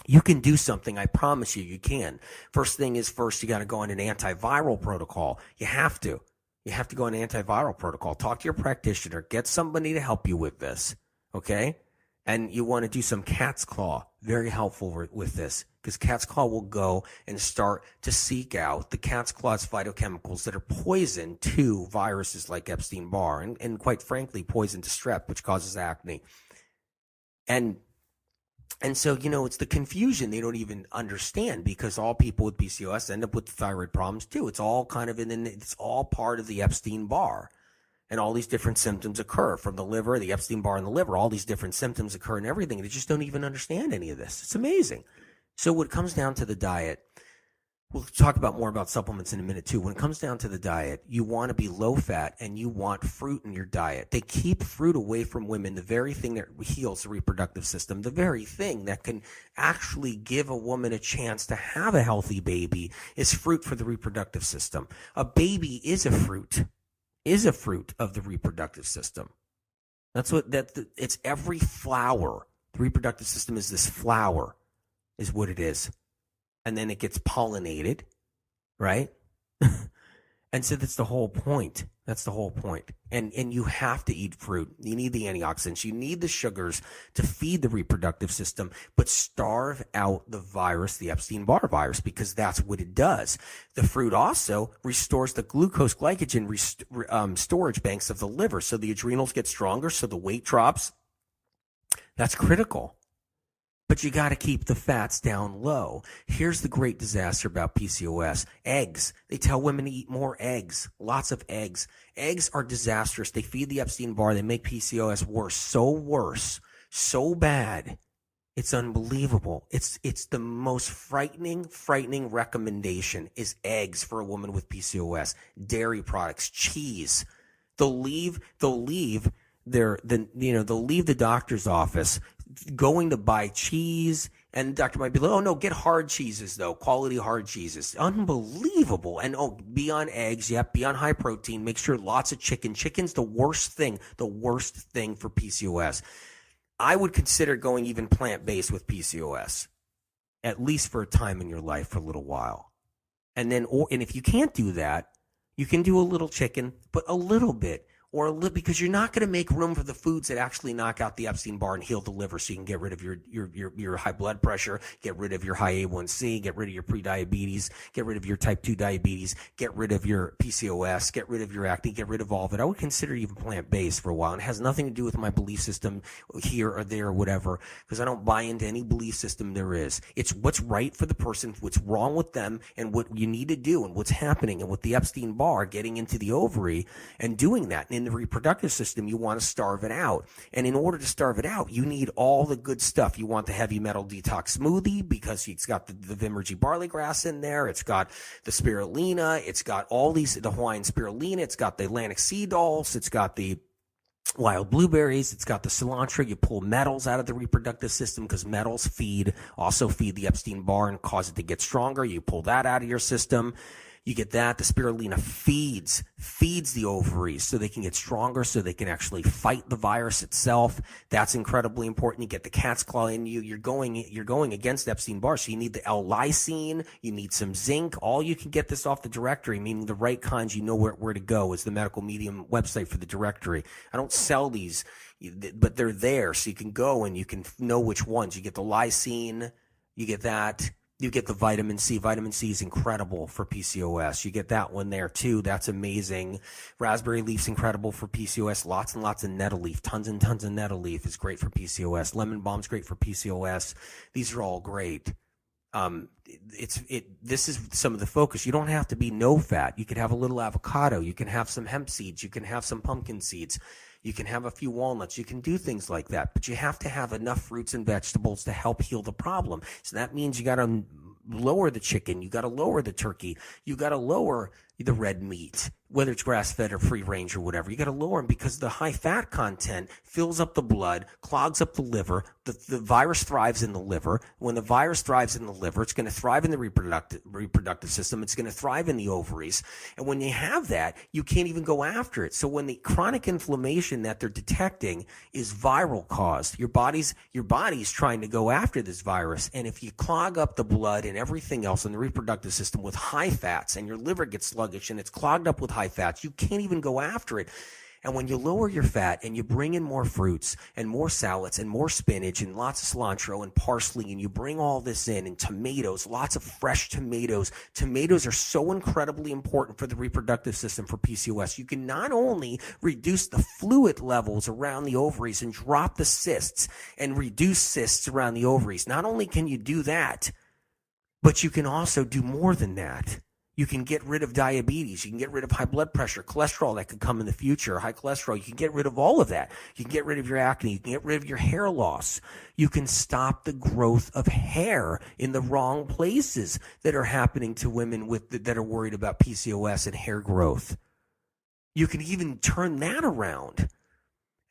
You can do something. I promise you can. First thing is first, you got to go on an antiviral protocol. You have to. You have to go on an antiviral protocol. Talk to your practitioner. Get somebody to help you with this, okay? And you want to do some cat's claw. Very helpful with this, because cat's claw will go and start to seek out the cat's claw's phytochemicals that are poison to viruses like Epstein-Barr and quite frankly, poison to strep, which causes acne. And so, it's the confusion they don't even understand, because all people with PCOS end up with thyroid problems too. It's all kind of it's all part of the Epstein-Barr, and all these different symptoms occur from the liver, the Epstein-Barr in the liver. All these different symptoms occur and everything. They just don't even understand any of this. It's amazing. So when it comes down to the diet, we'll talk about more about supplements in a minute too. When it comes down to the diet, you want to be low fat and you want fruit in your diet. They keep fruit away from women, the very thing that heals the reproductive system, the very thing that can actually give a woman a chance to have a healthy baby is fruit for the reproductive system. A baby is a fruit of the reproductive system. It's every flower. The reproductive system is this flower, is what it is. And then it gets pollinated, right? And so that's the whole point. That's the whole point. And you have to eat fruit. You need the antioxidants. You need the sugars to feed the reproductive system, but starve out the virus, the Epstein-Barr virus, because that's what it does. The fruit also restores the glucose glycogen storage banks of the liver, so the adrenals get stronger, so the weight drops. That's critical. But you got to keep the fats down low. Here's the great disaster about PCOS. Eggs. They tell women to eat more eggs. Lots of eggs. Eggs are disastrous. They feed the Epstein-Barr. They make PCOS worse, so bad. It's unbelievable. It's the most frightening recommendation is eggs for a woman with PCOS. Dairy products, cheese. They'll leave the doctor's office going to buy cheese, and the doctor might be like, oh no, get hard cheeses though, quality hard cheeses. Unbelievable. And be on eggs, be on high protein, make sure lots of chicken. Chicken's the worst thing for PCOS. I would consider going even plant-based with PCOS, at least for a time in your life, for a little while. And if you can't do that, you can do a little chicken, but a little bit. Because you're not going to make room for the foods that actually knock out the Epstein-Barr and heal the liver, so you can get rid of your high blood pressure, get rid of your high A1C, get rid of your prediabetes, get rid of your type 2 diabetes, get rid of your PCOS, get rid of your acne, get rid of all of it. I would consider even plant-based for a while. And it has nothing to do with my belief system here or there or whatever, because I don't buy into any belief system there is. It's what's right for the person, what's wrong with them, and what you need to do, and what's happening. And with the Epstein-Barr getting into the ovary and doing that, and in the reproductive system, you want to starve it out. And in order to starve it out, you need all the good stuff. You want the heavy metal detox smoothie, because it's got the Vimergy barley grass in there. It's got the spirulina. It's got the Hawaiian spirulina. It's got the Atlantic sea dulse. It's got the wild blueberries. It's got the cilantro. You pull metals out of the reproductive system, because metals also feed the Epstein-Barr and cause it to get stronger. You pull that out of your system. You get that. The spirulina feeds the ovaries so they can get stronger, so they can actually fight the virus itself. That's incredibly important. You get the cat's claw in you. You're going against Epstein-Barr, so you need the L-lysine. You need some zinc. All you can get this off the directory, meaning the right kinds. You know where to go is the Medical Medium website for the directory. I don't sell these, but they're there, so you can go and you can know which ones. You get the lysine. You get that. You get the vitamin C. Vitamin C is incredible for PCOS. You get that one there too. That's amazing. Raspberry leaf's incredible for PCOS. Lots and lots of nettle leaf. Tons and tons of nettle leaf is great for PCOS. Lemon balm's great for PCOS. These are all great. This is some of the focus. You don't have to be no fat. You could have a little avocado. You can have some hemp seeds. You can have some pumpkin seeds. You can have a few walnuts. You can do things like that, but you have to have enough fruits and vegetables to help heal the problem. So that means you got to lower the chicken. You got to lower the turkey. You got to lower the red meat, whether it's grass-fed or free-range or whatever. You got to lower them because the high fat content fills up the blood, clogs up the liver. The virus thrives in the liver. When the virus thrives in the liver, it's going to thrive in the reproductive system. It's going to thrive in the ovaries. And when you have that, you can't even go after it. So when the chronic inflammation that they're detecting is viral caused, your body's trying to go after this virus. And if you clog up the blood and everything else in the reproductive system with high fats, and your liver gets sluggish and it's clogged up with high fats, you can't even go after it. And when you lower your fat and you bring in more fruits and more salads and more spinach and lots of cilantro and parsley, and you bring all this in, and tomatoes, lots of fresh tomatoes. Tomatoes are so incredibly important for the reproductive system for PCOS. You can not only reduce the fluid levels around the ovaries and drop the cysts and reduce cysts around the ovaries. Not only can you do that, but you can also do more than that. You can get rid of diabetes. You can get rid of high blood pressure, cholesterol that could come in the future, high cholesterol. You can get rid of all of that. You can get rid of your acne. You can get rid of your hair loss. You can stop the growth of hair in the wrong places that are happening to women that are worried about PCOS and hair growth. You can even turn that around.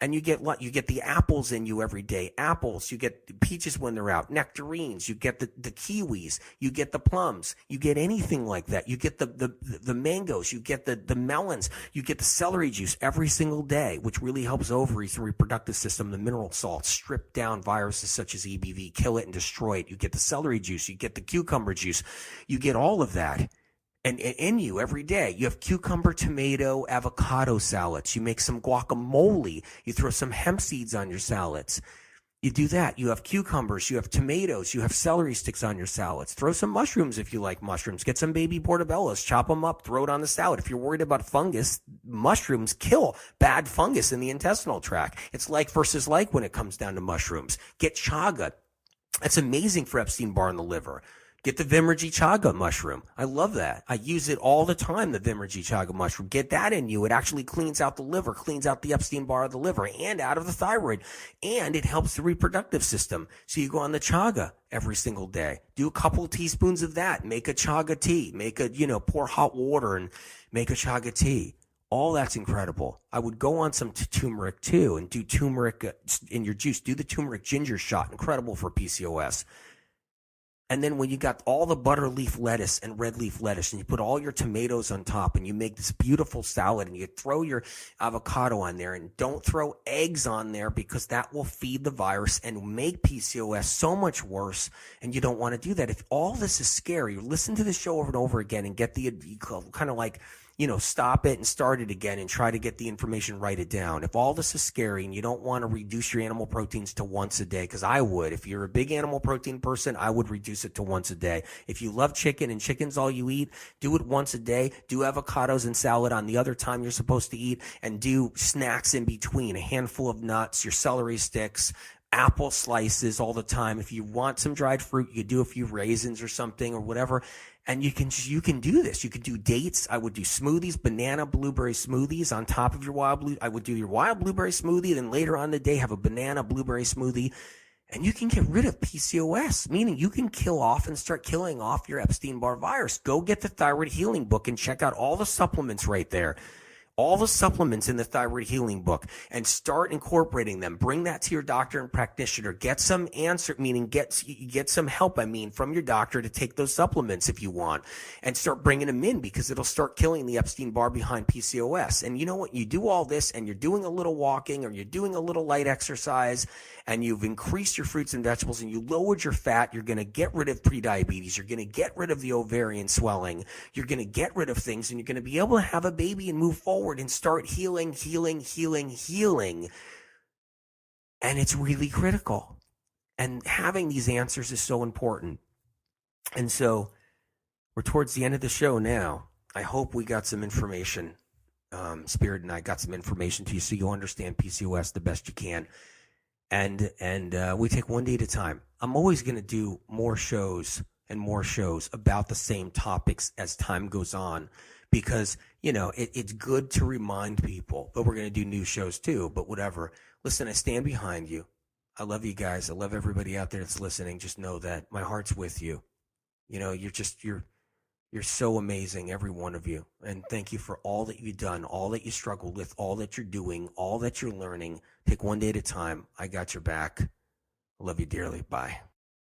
And you get the apples in you every day. Apples, you get peaches when they're out, nectarines, you get the kiwis, you get the plums, you get anything like that. You get the mangoes, you get the melons, you get the celery juice every single day, which really helps ovaries and reproductive system. The mineral salts strip down viruses such as EBV, kill it and destroy it. You get the celery juice, you get the cucumber juice, you get all of that. And in you every day. You have cucumber, tomato, avocado salads. You make some guacamole. You throw some hemp seeds on your salads. You do that. You have cucumbers. You have tomatoes. You have celery sticks on your salads. Throw some mushrooms if you like mushrooms. Get some baby portobellos. Chop them up. Throw it on the salad. If you're worried about fungus, mushrooms kill bad fungus in the intestinal tract. It's like versus like when it comes down to mushrooms. Get chaga. That's amazing for Epstein-Barr in the liver. Get the Vimergy chaga mushroom. I love that. I use it all the time, the Vimergy chaga mushroom. Get that in you. It actually cleans out the liver, cleans out the Epstein-Barr of the liver and out of the thyroid. And it helps the reproductive system. So you go on the chaga every single day. Do a couple of teaspoons of that. Make a chaga tea. Pour hot water and make a chaga tea. All that's incredible. I would go on some turmeric too and do turmeric in your juice. Do the turmeric ginger shot. Incredible for PCOS. And then when you got all the butter leaf lettuce and red leaf lettuce and you put all your tomatoes on top and you make this beautiful salad and you throw your avocado on there, and don't throw eggs on there because that will feed the virus and make PCOS so much worse. And you don't want to do that. If all this is scary, listen to the show over and over again and get the kind of like, stop it and start it again and try to get the information, write it down. If all this is scary and you don't want to reduce your animal proteins to once a day, because I would, if you're a big animal protein person, I would reduce it to once a day. If you love chicken and chicken's all you eat, do it once a day. Do avocados and salad on the other time you're supposed to eat, and do snacks in between, a handful of nuts, your celery sticks, apple slices all the time. If you want some dried fruit, you do a few raisins or something or whatever. And you can do this. You could do dates. I would do smoothies, banana, blueberry smoothies on top of your I would do your wild blueberry smoothie. Then later on in the day, have a banana blueberry smoothie. And you can get rid of PCOS, meaning you can kill off and start killing off your Epstein-Barr virus. Go get the Thyroid Healing Book and check out all the supplements right there. All the supplements in the Thyroid Healing Book, and start incorporating them. Bring that to your doctor and practitioner. Get some answer, meaning get some help, from your doctor to take those supplements if you want, and start bringing them in, because it'll start killing the Epstein-Barr behind PCOS. And you know what? You do all this and you're doing a little walking or you're doing a little light exercise and you've increased your fruits and vegetables and you lowered your fat, you're going to get rid of prediabetes. You're going to get rid of the ovarian swelling. You're going to get rid of things, and you're going to be able to have a baby and move forward and start healing. And it's really critical. And having these answers is so important. And so we're towards the end of the show now. I hope we got some information. Spirit and I got some information to you so you'll understand PCOS the best you can. And we take one day at a time. I'm always going to do more shows and more shows about the same topics as time goes on because, it's good to remind people, but we're going to do new shows too, but whatever. Listen, I stand behind you. I love you guys. I love everybody out there that's listening. Just know that my heart's with you. You're so amazing, every one of you. And thank you for all that you've done, all that you struggled with, all that you're doing, all that you're learning. Take one day at a time. I got your back. I love you dearly. Bye.